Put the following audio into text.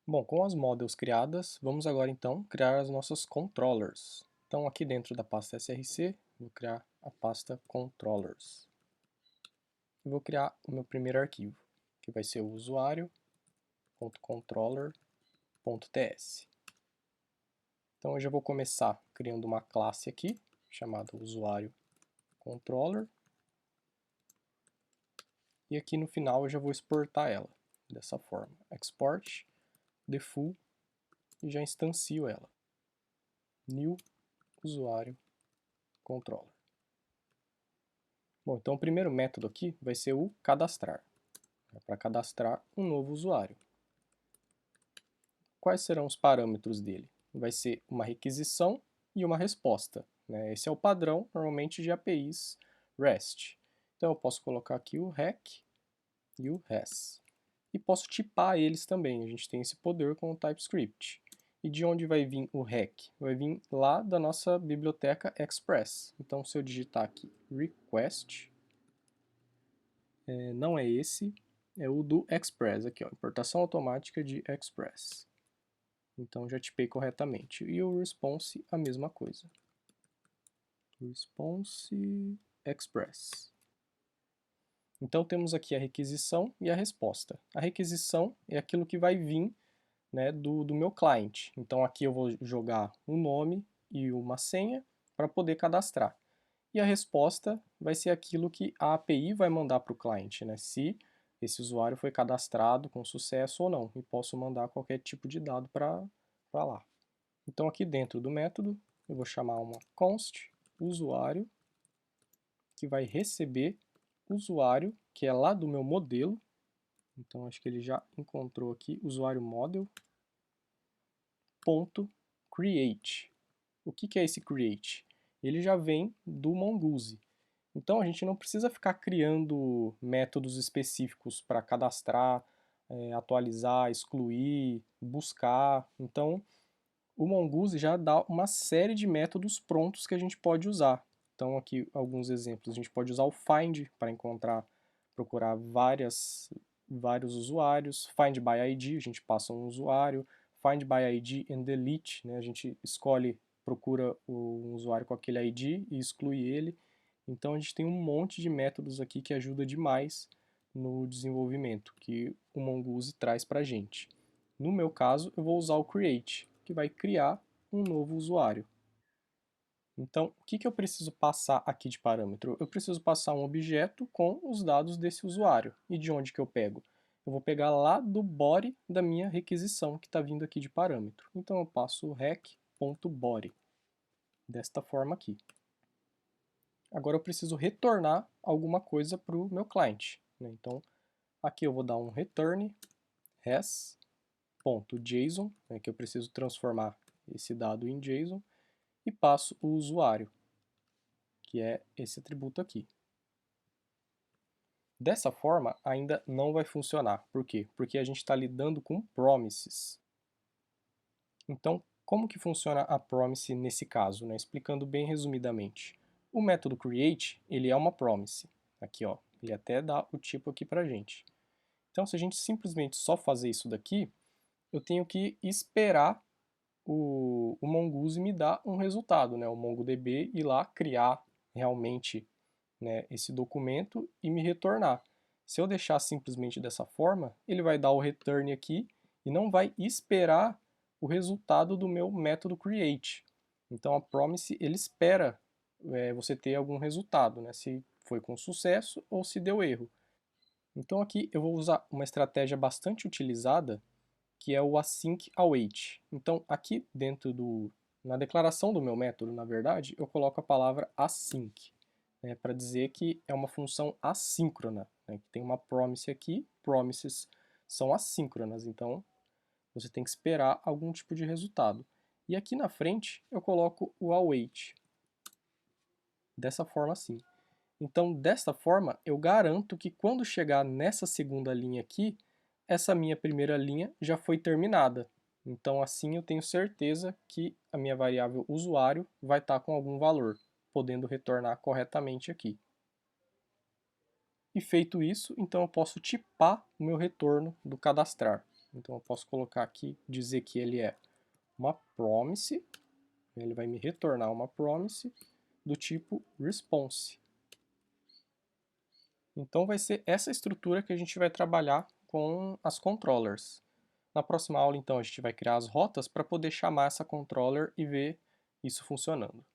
Bom, com as models criadas, vamos agora então criar as nossas controllers. Então aqui dentro da pasta src, vou criar a pasta controllers. E vou criar o meu primeiro arquivo, que vai ser o usuário.controller.ts. Então eu já vou começar criando uma classe aqui, chamada usuário controller. E aqui no final eu já vou exportar ela, dessa forma. Export, default, e já instancio ela. New usuário controller. Bom, então o primeiro método aqui vai ser o cadastrar. É para cadastrar um novo usuário. Quais serão os parâmetros dele? Vai ser uma requisição e uma resposta, né? Esse é o padrão, normalmente, de APIs REST. Então eu posso colocar aqui o REC e o RES. E posso tipar eles também, a gente tem esse poder com o TypeScript. E de onde vai vir o REC? Vai vir lá da nossa biblioteca Express. Então se eu digitar aqui request, não é esse, é o do Express, aqui ó, importação automática de Express. Então já tipei corretamente. E o response, a mesma coisa. Response Express. Então temos aqui a requisição e a resposta. A requisição é aquilo que vai vir, né, do meu cliente. Então aqui eu vou jogar um nome e uma senha para poder cadastrar. E a resposta vai ser aquilo que a API vai mandar para o cliente, né, se esse usuário foi cadastrado com sucesso ou não. E posso mandar qualquer tipo de dado para lá. Então aqui dentro do método eu vou chamar uma const usuário, que vai receber usuário, que é lá do meu modelo. Então acho que ele já encontrou aqui, usuário model, ponto create. O que é esse create? Ele já vem do Mongoose. Então a gente não precisa ficar criando métodos específicos para cadastrar, atualizar, excluir, buscar. Então o Mongoose já dá uma série de métodos prontos que a gente pode usar. Então aqui alguns exemplos. A gente pode usar o find para procurar vários usuários. Find by ID, a gente passa um usuário. Find by ID and delete, né? A gente procura um usuário com aquele ID e exclui ele. Então a gente tem um monte de métodos aqui que ajuda demais no desenvolvimento, que o Mongoose traz para a gente. No meu caso, eu vou usar o create, que vai criar um novo usuário. Então, o que eu preciso passar aqui de parâmetro? Eu preciso passar um objeto com os dados desse usuário. E de onde que eu pego? Eu vou pegar lá do body da minha requisição, que está vindo aqui de parâmetro. Então eu passo o rec.body, desta forma aqui. Agora eu preciso retornar alguma coisa para o meu cliente, né? Então, aqui eu vou dar um return res.json, né, que eu preciso transformar esse dado em JSON, e passo o usuário, que é esse atributo aqui. Dessa forma, ainda não vai funcionar. Por quê? Porque a gente está lidando com promises. Então, como que funciona a promise nesse caso, né? Explicando bem resumidamente. O método create, ele é uma promise. Aqui, ó, ele até dá o tipo aqui pra gente. Então, se a gente simplesmente só fazer isso daqui, eu tenho que esperar o Mongoose me dar um resultado, né? O MongoDB ir lá criar realmente, né, esse documento e me retornar. Se eu deixar simplesmente dessa forma, ele vai dar o return aqui e não vai esperar o resultado do meu método create. Então a promise ele espera você ter algum resultado, né, se foi com sucesso ou se deu erro. Então aqui eu vou usar uma estratégia bastante utilizada, que é o async await. Então aqui na declaração do meu método, na verdade, eu coloco a palavra async, né, para dizer que é uma função assíncrona, né, que tem uma promise aqui, promises são assíncronas, então você tem que esperar algum tipo de resultado. E aqui na frente eu coloco o await, dessa forma assim. Então, desta forma, eu garanto que quando chegar nessa segunda linha aqui, essa minha primeira linha já foi terminada. Então, assim eu tenho certeza que a minha variável usuário vai estar com algum valor, podendo retornar corretamente aqui. E feito isso, então eu posso tipar o meu retorno do cadastrar. Então eu posso colocar aqui, dizer que ele é uma promise, ele vai me retornar uma promise do tipo response. Então vai ser essa estrutura que a gente vai trabalhar com as controllers. Na próxima aula, então, a gente vai criar as rotas para poder chamar essa controller e ver isso funcionando.